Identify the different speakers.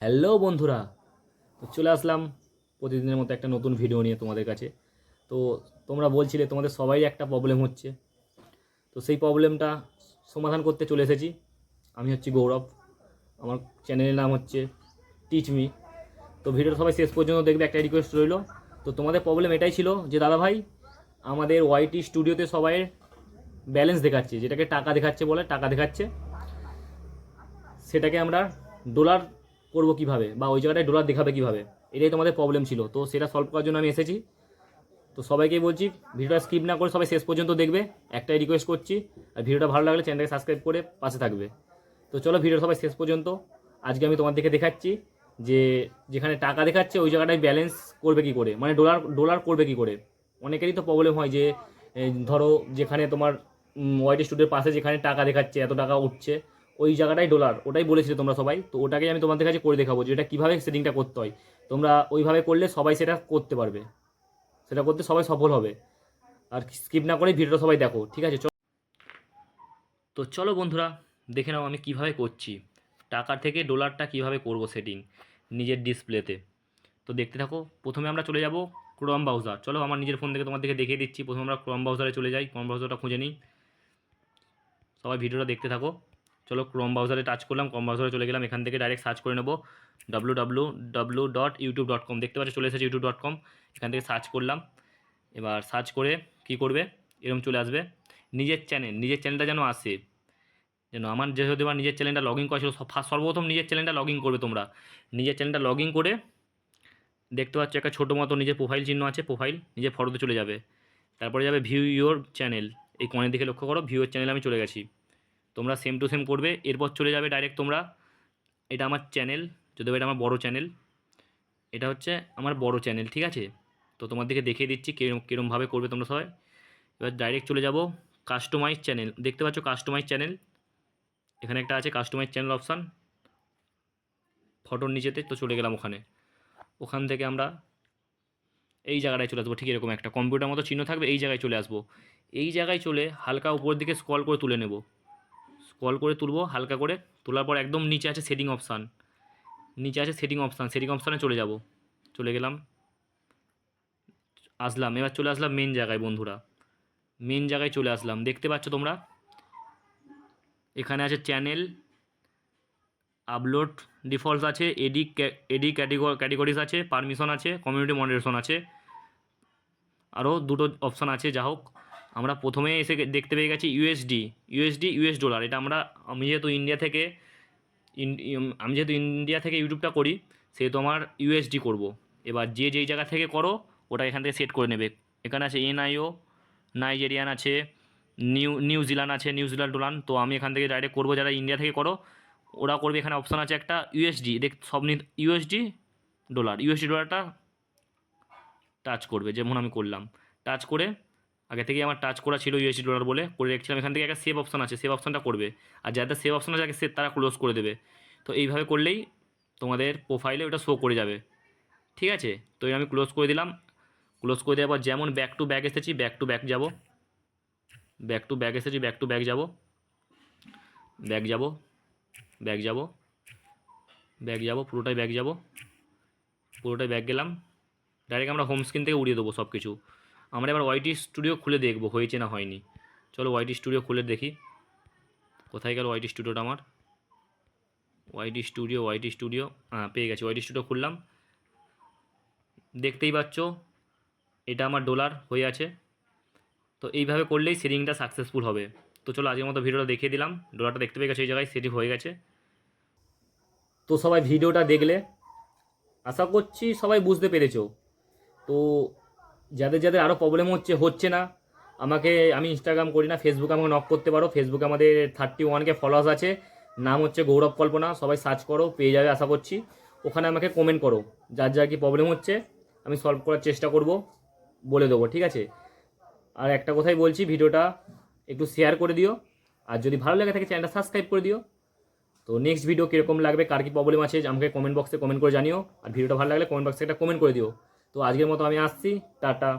Speaker 1: Hello বন্ধুরা, তো চলে আসলাম প্রতিদিনের মতো একটা নতুন ভিডিও নিয়ে তোমাদের কাছে। তো তোমরা বলছিলে তোমাদের সবাই একটা প্রবলেম হচ্ছে, তো সেই প্রবলেমটা সমাধান করতে চলে এসেছি। আমি হচ্ছি গৌরব, আমার চ্যানেলের নাম হচ্ছে টিচ মি। তো ভিডিওটা সবাই শেষ পর্যন্ত দেখবে, একটা রিকোয়েস্ট রইলো। তো তোমাদের প্রবলেম এটাই ছিল যে দাদা ভাই, আমাদের ওয়াইটি স্টুডিওতে সবাই ব্যালেন্স দেখাচ্ছে, যেটাকে টাকা দেখাচ্ছে বলে, টাকা দেখাচ্ছে, সেটাকে আমরা ডলার করবো কীভাবে, বা ওই জায়গাটায় ডলার দেখাবে কীভাবে, এটাই তোমাদের প্রবলেম ছিল। তো সেটা সলভ করার জন্য আমি এসেছি। তো সবাইকেই বলছি ভিডিওটা স্কিপ না করে সবাই শেষ পর্যন্ত দেখবে, একটাই রিকোয়েস্ট করছি। আর ভিডিওটা ভালো লাগলে চ্যানেলটাকে সাবস্ক্রাইব করে পাশে থাকবে। তো চলো ভিডিও সবাই শেষ পর্যন্ত। আজকে আমি তোমাদেরকে দেখাচ্ছি যে যেখানে টাকা দেখাচ্ছে ওই জায়গাটায় ব্যালেন্স করবে কী করে, মানে ডলার ডলার করবে কী করে। অনেকেরই তো প্রবলেম হয় যে ধরো যেখানে তোমার ওয়াইটি স্টুডিওর পাশে যেখানে টাকা দেখাচ্ছে, এত টাকা উঠছে, ওই জায়গাটাই ডলার, ওটাই বলেছিলে তোমরা সবাই। তো ওটাকেই আমি তোমাদের কাছে করে দেখাবো যে এটা কীভাবে সেটিংটা করতে হয়। তোমরা ওইভাবে করলে সবাই সেটা করতে পারবে, সেটা করতে সবাই সফল হবে। আর স্কিপ না করে ভিডিওটা সবাই দেখো, ঠিক আছে? তো চলো বন্ধুরা, দেখে নাও আমি কিভাবে করছি, টাকার থেকে ডলারটা কিভাবে করব সেটিং নিজের ডিসপ্লেতে। তো দেখতে থাকো। প্রথমে আমরা চলে যাব ক্রোম ব্রাউজার। চলো আমার নিজের ফোন থেকে তোমাদেরকে দেখিয়ে দিচ্ছি। প্রথমে আমরা ক্রোম ব্রাউজারে চলে যাই, ক্রোম ব্রাউজারটা খুঁজে নিই। সবাই ভিডিওটা দেখতে থাকো। চলো ক্রোম ব্রাউজারে টাচ করলাম, ক্রোম ব্রাউজারে চলে গেলাম। এখান থেকে ডাইরেক্ট সার্চ করে নেবো www.youtube.com। দেখতে পাচ্ছি চলে এসেছে youtube.com। এখান থেকে সার্চ করলাম। এবার সার্চ করে কি করবে, এরকম চলে আসবে নিজের চ্যানেল। নিজের চ্যানেলটা যেন আসে, যেন আমার যেহেতু আমার নিজের চ্যানেলটা লগ ইন করা ছিল, সর্বপ্রথম নিজের চ্যানেলটা লগ ইন করবে তোমরা। নিজের চ্যানেলটা লগ ইন করে দেখতে পাচ্ছ একটা ছোটো মতো নিজের প্রোফাইল চিহ্ন আছে, প্রোফাইল নিজের ফটোতে চলে যাবে। তারপরে যাবে ভিউ ইয়োর চ্যানেল, এই কোণের দিকে লক্ষ্য করো, ভিউ ইয়োর চ্যানেলে আমি চলে গেছি। তোমরা সেম টু সেম করবে। এরপর চলে যাবে ডাইরেক্ট তোমরা, এটা আমার চ্যানেল, যদিও এটা আমার বড় চ্যানেল, এটা হচ্ছে আমার বড় চ্যানেল, ঠিক আছে? তো তোমাদেরকে দেখিয়ে দিচ্ছি কীরকমভাবে করবে তোমরা সবাই। এবার ডাইরেক্ট চলে যাব কাস্টমাইজ চ্যানেল। দেখতে পাচ্ছ কাস্টমাইজ চ্যানেল, এখানে একটা আছে কাস্টমাইজ চ্যানেল অপশান ফটোর নিচেতে। তো চলে গেলাম ওখানে। ওখান থেকে আমরা এই জায়গাটায় চলে আসবো, ঠিক এরকম একটা কম্পিউটার মতো চিহ্ন থাকবে, এই জায়গায় চলে আসবো। এই জায়গায় চলে হালকা উপর দিকে স্ক্রল করে তুলে নেব, স্ক্রল করে তুলবো হালকা করে। তোলার পর একদম নিচে আছে সেটিং অপশান, নিচে আছে সেটিং অপশান, সেটিং অপশানে চলে যাব। চলে গেলাম, আসলাম। এবার চলে আসলাম মেন জায়গায় বন্ধুরা, মেন জায়গায় চলে আসলাম। দেখতে পাচ্ছ তোমরা এখানে আছে চ্যানেল, আপলোড ডিফল্টস আছে, এডি ক্যাটেগরিজ আছে, পারমিশন আছে, কমিউনিটি মডারেশন আছে, আরও দুটো অপশান আছে। যা হোক, আমরা প্রথমে এসে দেখতে পেয়ে গেছি ইউএস ডলার। এটা আমি যেহেতু ইন্ডিয়া থেকে ইউটিউবটা করি, সেহেতু আমার ইউএসডি করব। এবার যেই জায়গা থেকে করো ওটা এখান থেকে সেট করে নেবে। এখানে আছে এনআইও, নাইজেরিয়ান আছে, নিউজিল্যান্ড আছে, নিউজিল্যান্ড ডলার। তো আমি এখান থেকে ডাইরেক্ট করবো, যারা ইন্ডিয়া থেকে করো ওরা করবে। এখানে অপশান আছে একটা ইউএসডি, সব ইউএসডি ডলারটা টাচ করবে, যেমন আমি করলাম। টাচ করে, আগে থেকে আমার টাচ করা ছিল ইউএসডি ডলার বলে করে রেখেছিলাম। এখান থেকে একটা সেভ অপশান আছে, সেভ অপশানটা করবে। আর যাদের সেভ অপশান আছে সে তারা ক্লোজ করে দেবে। তো এইভাবে করলেই তোমাদের প্রোফাইলে ওটা শো করে যাবে, ঠিক আছে? তো আমি ক্লোজ করে দিলাম। ক্লোজ করে দেওয়ার পর যেমন ব্যাক টু ব্যাক এসেছি, ব্যাক টু ব্যাক যাব, ব্যাক টু ব্যাক এসেছি, ব্যাক টু ব্যাক যাব, ব্যাক যাব, ব্যাক যাব, ব্যাক যাব, পুরোটাই ব্যাক যাব, পুরোটাই ব্যাক গেলাম। ডাইরেক্ট আমরা হোম স্ক্রিন থেকে উড়িয়ে দেবো সব কিছু। আমরা এবার ওয়াইটি স্টুডিও খুলে দেখবো হয়েছে না হয়নি। চলো ওয়াইটি স্টুডিও খুলে দেখি, কোথায় গেল ওয়াইটি স্টুডিওটা আমার। ওয়াইটি স্টুডিও, হ্যাঁ পেয়ে গেছি। ওয়াইটি স্টুডিও খুললাম, দেখতেই পাচ্ছ এটা আমার ডলার হয়ে আছে। তো এইভাবে করলেই সেটিংটা সাকসেসফুল হবে। তো চলো আজকের মতো ভিডিওটা দেখিয়ে দিলাম, ডলারটা দেখতে পেয়ে গেছে এই জায়গায় সেটিং হয়ে গেছে। তো সবাই ভিডিওটা দেখলে আশা করছি সবাই বুঝতে পেরেছো। তো যাদের যাদের আরও প্রবলেম হচ্ছে না, আমি ইনস্টাগ্রাম করি না, ফেসবুকে আমাকে নক করতে পারো। ফেসবুকে আমাদের 31K ফলোয়ার্স আছে, নাম হচ্ছে গৌরব কল্পনা। সবাই সার্চ করো, পেয়ে যাবে আশা করছি। ওখানে আমাকে কমেন্ট করো, যার যার কি প্রবলেম হচ্ছে আমি সলভ করার চেষ্টা করব, বলে দেবো, ঠিক আছে? আর একটা কথাই বলছি, ভিডিওটা একটু শেয়ার করে দিও। আর যদি ভালো লাগে থাকে চ্যানেলটা সাবস্ক্রাইব করে দিও। তো নেক্সট ভিডিও কীরকম লাগবে, কার কী প্রবলেম আছে আমাকে কমেন্ট বক্সে কমেন্ট করে জানিও। আর ভিডিওটা ভালো লাগলে কমেন্ট বক্সে একটা কমেন্ট করে দিও। তো আজকের মতো আমি আসছি, টাটা।